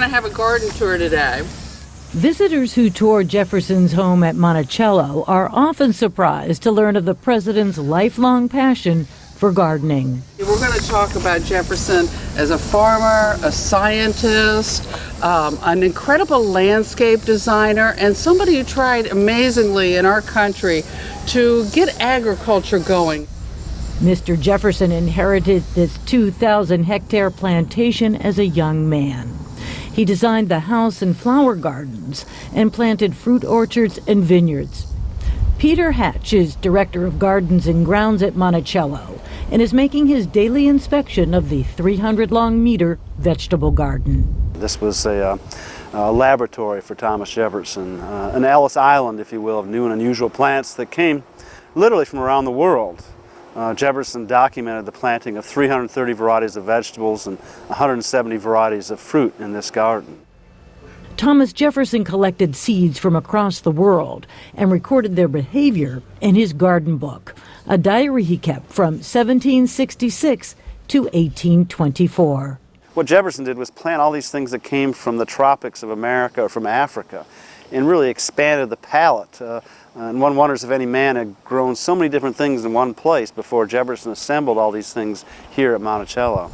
going to have a garden tour today. Visitors who tour Jefferson's home at Monticello are often surprised to learn of the president's lifelong passion for gardening. We're going to talk about Jefferson as a farmer, a scientist, an incredible landscape designer, and somebody who tried amazingly in our country to get agriculture going. Mr. Jefferson inherited this 2,000-hectare plantation as a young man. He designed the house and flower gardens and planted fruit orchards and vineyards. Peter Hatch is director of gardens and grounds at Monticello and is making his daily inspection of the 300-long-meter vegetable garden. This was a laboratory for Thomas Jefferson, an Ellis Island, if you will, of new and unusual plants that came literally from around the world. Jefferson documented the planting of 330 varieties of vegetables and 170 varieties of fruit in this garden. Thomas Jefferson collected seeds from across the world and recorded their behavior in his garden book, a diary he kept from 1766 to 1824. What Jefferson did was plant all these things that came from the tropics of America or from Africa and really expanded the palette. And one wonders if any man had grown so many different things in one place before Jefferson assembled all these things here at Monticello.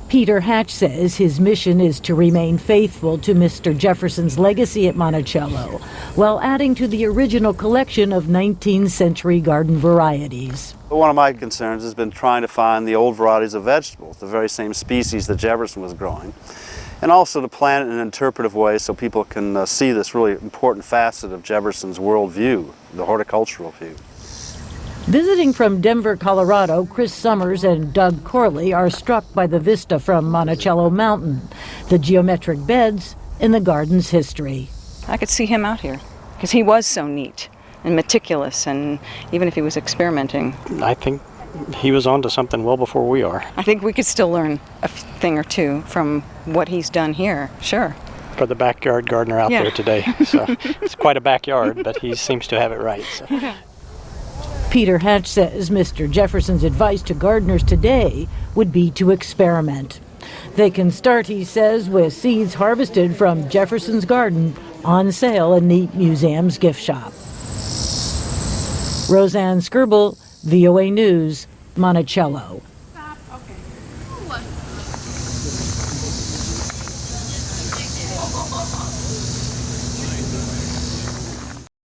Peter Hatch says his mission is to remain faithful to Mr. Jefferson's legacy at Monticello, while adding to the original collection of 19th century garden varieties. One of my concerns has been trying to find the old varieties of vegetables, the very same species that Jefferson was growing, and also to plant it in an interpretive way so people can see this really important facet of Jefferson's worldview, the horticultural view. Visiting from Denver, Colorado, Chris Summers and Doug Corley are struck by the vista from Monticello Mountain, the geometric beds, and the garden's history. I could see him out here because he was so neat and meticulous, and even if he was experimenting. I think he was onto something well before we are. I think we could still learn a thing or two from what he's done here, sure. For the backyard gardener out there today. So it's quite a backyard, but he seems to have it right. So. Yeah. Peter Hatch says Mr. Jefferson's advice to gardeners today would be to experiment. They can start, he says, with seeds harvested from Jefferson's garden on sale in the museum's gift shop. Roseanne Skirbel, VOA News, Monticello.